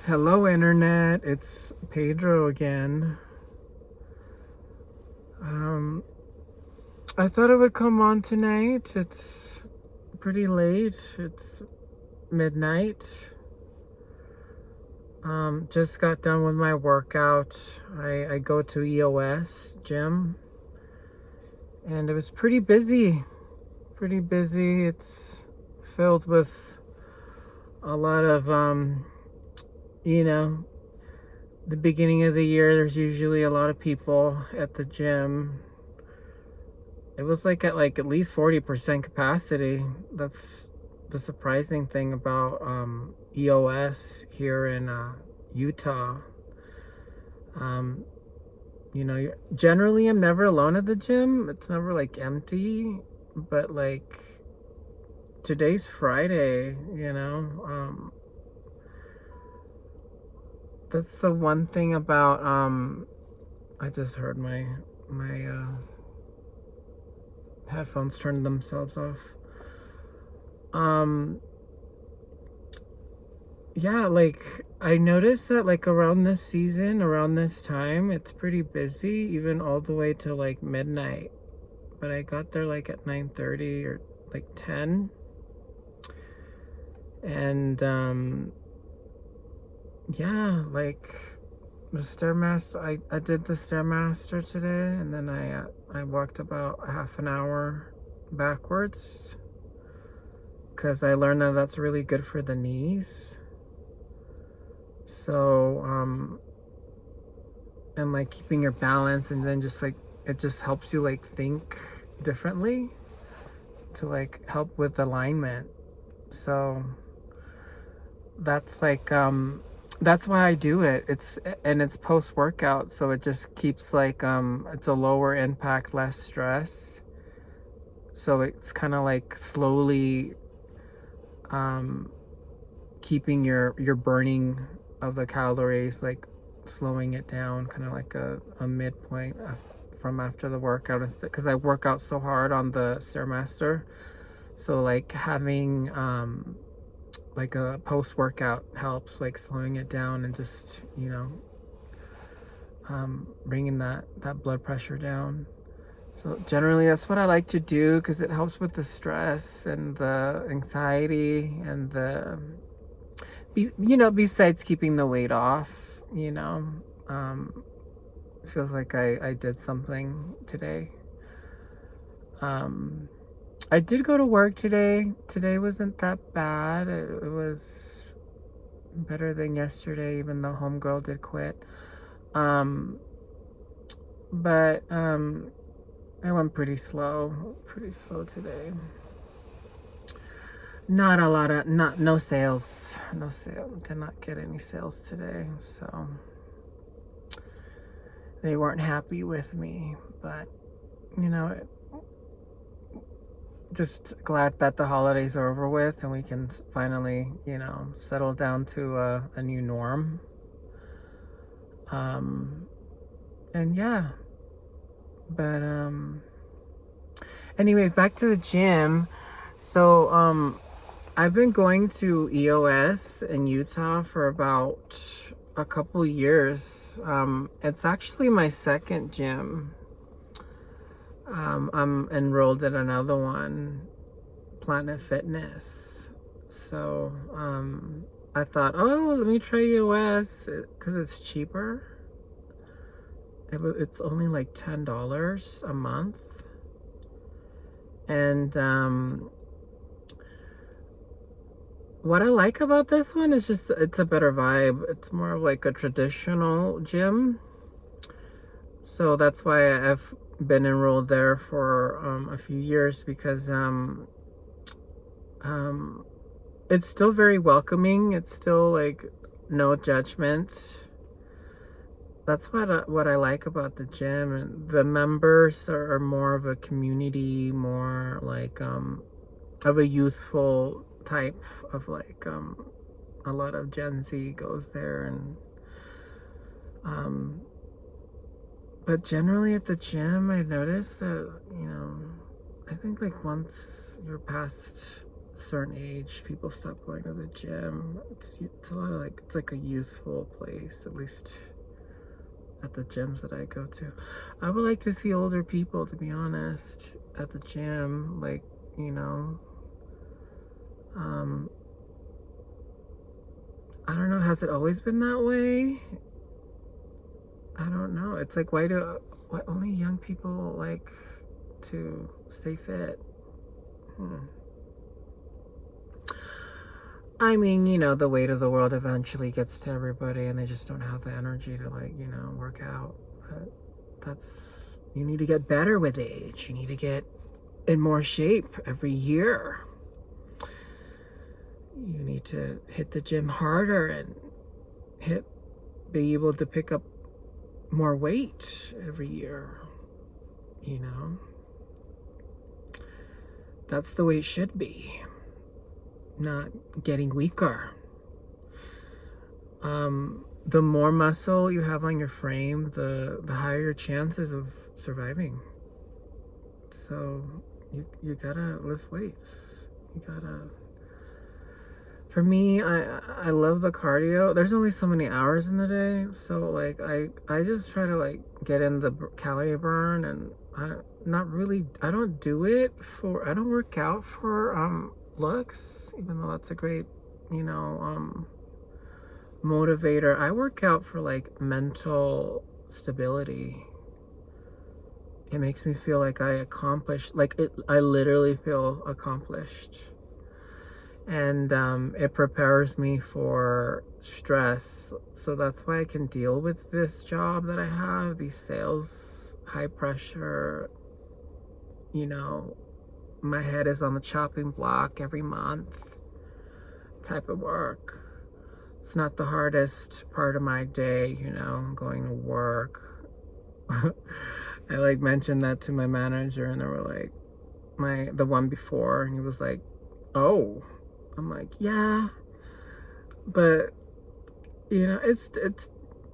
Hello, Internet. It's Pedro again. Um, I thought I would come on tonight. It's pretty late. It's midnight. Just got done with my workout. I go to EOS gym, and it was pretty busy. Pretty busy. It's filled with a lot of you know, the beginning of the year. There's usually a lot of people at the gym. It was like at least 40% capacity. That's the surprising thing about EOS here in Utah. Um, generally I'm never alone at the gym. It's never like empty, but like today's Friday, that's the one thing about I just heard my headphones turn themselves off. Um yeah, like I noticed that like around this season, around this time, it's pretty busy, even all the way to like midnight. But I got there like at 9:30 or like 10. And yeah, like the Stairmaster, I did the Stairmaster today, and then I walked about half an hour backwards because I learned that that's really good for the knees. So and like keeping your balance, and then just like it just helps you like think differently to like help with alignment. So that's like that's why I do it. It's post workout, so it just keeps like it's a lower impact, less stress. So it's kind of like slowly um keeping your burning of the calories, like slowing it down, kind of like a midpoint from after the workout, because I work out so hard on the Stairmaster. So like having like a post workout helps, like slowing it down and just bringing that blood pressure down. So generally that's what I like to do because it helps with the stress and the anxiety and besides keeping the weight off, um, it feels like I did something today. Um, I did go to work today. Today wasn't that bad. It was better than yesterday, even though homegirl did quit. Um, but I went pretty slow today. Not a lot of, not, no sales, no sale. Did not get any sales today, so they weren't happy with me. But you know, just glad that the holidays are over with and we can finally, settle down to a new norm. Um, and yeah, but anyway, back to the gym. So I've been going to EOS in Utah for about a couple years. It's actually my second gym. I'm enrolled in another one, Planet Fitness. So I thought, oh, let me try EOS because it's cheaper. It's only like $10 a month. And what I like about this one is just it's a better vibe. It's more of like a traditional gym. So that's why I've been enrolled there for a few years because it's still very welcoming. It's still like no judgment. That's what I like about the gym, and the members are more of a community, more like of a youthful type of like a lot of Gen Z goes there, and um but generally at the gym I noticed that I think like once you're past certain age, people stop going to the gym. It's a lot of like, it's like a youthful place, at least at the gyms that I go to. I would like to see older people, to be honest, at the gym. Like, you know, I don't know, has it always been that way? I don't know. It's like, why only young people like to stay fit? I mean, you know, the weight of the world eventually gets to everybody and they just don't have the energy to, like, you know, work out. But you need to get better with age. You need to get in more shape every year. You need to hit the gym harder and be able to pick up more weight every year, you know? That's the way it should be. Not getting weaker. The more muscle you have on your frame, the higher your chances of surviving. So you gotta lift weights. You gotta. For me, I love the cardio. There's only so many hours in the day, so like I just try to like get in the calorie burn, and I don't do it for. I don't work out for looks, even though that's a great, you know, motivator. I work out for like mental stability. It makes me feel like I accomplished, like I literally feel accomplished. And it prepares me for stress. So that's why I can deal with this job that I have, these sales, high pressure, you know, my head is on the chopping block every month type of work. It's not the hardest part of my day, you know, going to work. I like mentioned that to my manager, and they were like, the one before, and he was like, oh. I'm like, yeah, but you know, it's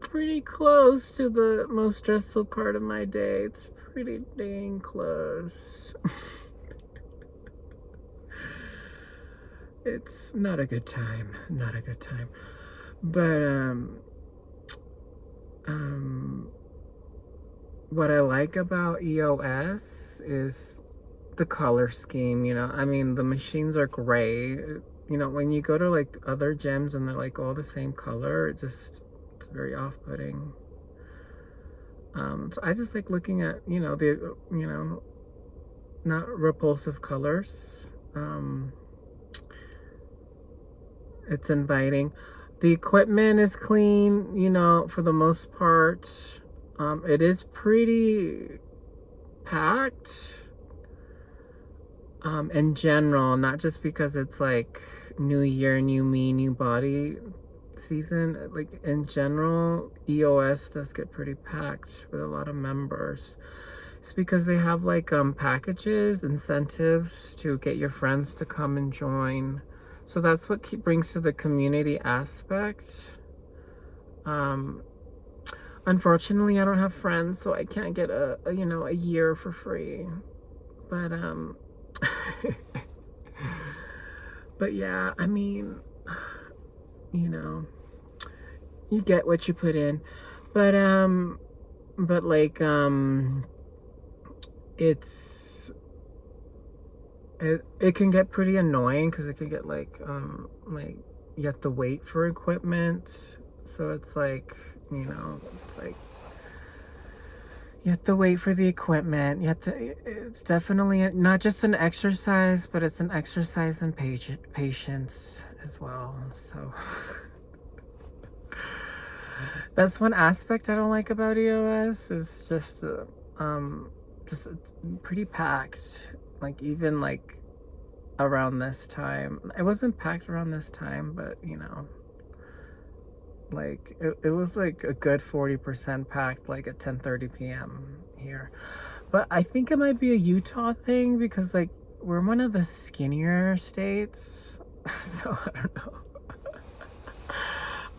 pretty close to the most stressful part of my day. It's pretty dang close. It's not a good time. Not a good time. But what I like about EOS is the color scheme, you know. I mean, the machines are gray. You know, when you go to like other gyms and they're like all the same color, it's very off-putting. So I just like looking at, you know, not repulsive colors. It's inviting. The equipment is clean, you know, for the most part. It is pretty packed. In general, not just because it's like new year, new me, new body season. Like in general, EOS does get pretty packed with a lot of members. It's because they have like packages, incentives to get your friends to come and join. So that's what brings to the community aspect. Unfortunately, I don't have friends, so I can't get a year for free. But but yeah, I mean, you know, you get what you put in. But like it can get pretty annoying because it can get like you have to wait for equipment. So it's like, you know, it's like you have to wait for the equipment. It's definitely not just an exercise, but it's an exercise in patience as well. So that's one aspect I don't like about EOS, is just it's pretty packed. Like even like around this time, it wasn't packed around this time, but you know, like it was like a good 40% packed, like at 10:30 p.m. here. But I think it might be a Utah thing because like we're one of the skinnier states. So I don't know.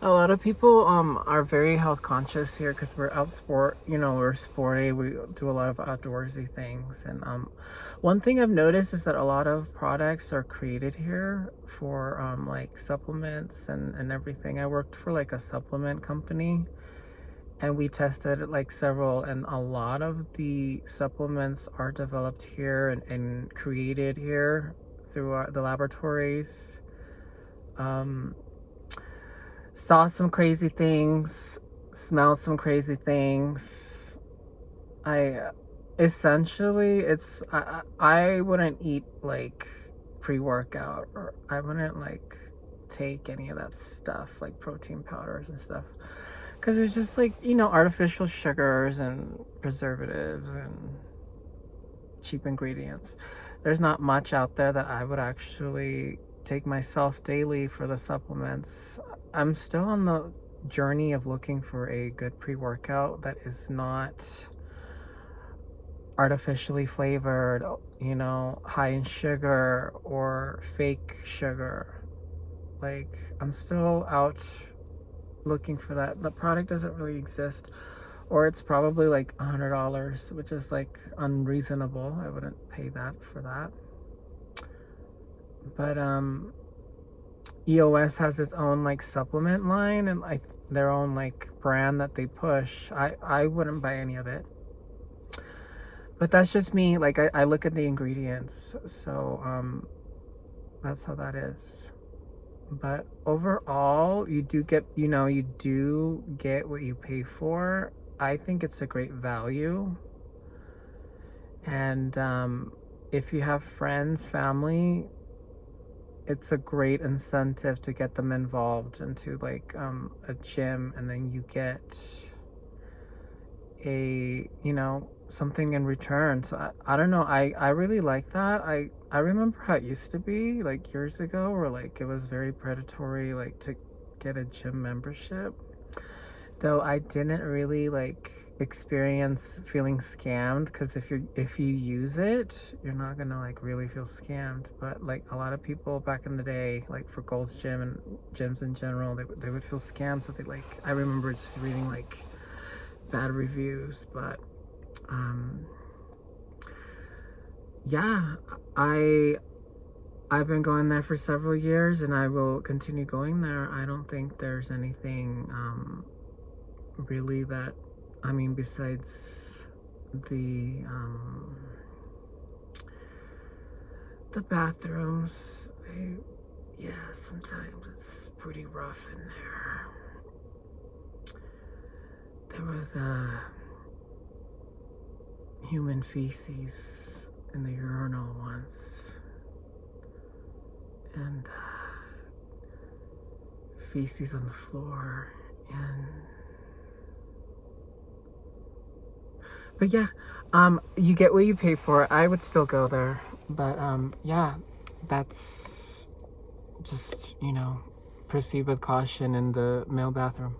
A lot of people are very health conscious here because we're out sport, we're sporty. We do a lot of outdoorsy things. And one thing I've noticed is that a lot of products are created here for like supplements and everything. I worked for like a supplement company, and we tested like several, and a lot of the supplements are developed here and created here through the laboratories. Um, Saw some crazy things, smelled some crazy things. I essentially, I wouldn't eat like pre-workout, or I wouldn't like take any of that stuff like protein powders and stuff, because it's just like, artificial sugars and preservatives and cheap ingredients. There's not much out there that I would actually take myself daily for the supplements. I'm still on the journey of looking for a good pre-workout that is not artificially flavored, high in sugar or fake sugar. Like, I'm still out looking for that. The product doesn't really exist, or it's probably like $100, which is like unreasonable. I wouldn't pay that for that. But EOS has its own like supplement line and like their own like brand that they push. I wouldn't buy any of it. But that's just me. Like, I look at the ingredients. So that's how that is. But overall, you do get what you pay for. I think it's a great value. And if you have friends, family, it's a great incentive to get them involved into like a gym, and then you get a something in return. So I don't know, I really like that. I remember how it used to be like years ago, where like it was very predatory like to get a gym membership, though I didn't really like experience feeling scammed, because if you use it, you're not gonna like really feel scammed. But like a lot of people back in the day, like for Gold's Gym and gyms in general, they would feel scammed. So they like, I remember just reading like bad reviews. But yeah, I've been going there for several years, and I will continue going there. I don't think there's anything really that, I mean, besides the bathrooms, yeah, sometimes it's pretty rough in there. There was human feces in the urinal once, and feces on the floor, and but yeah, you get what you pay for. I would still go there, but yeah, that's just, proceed with caution in the male bathroom.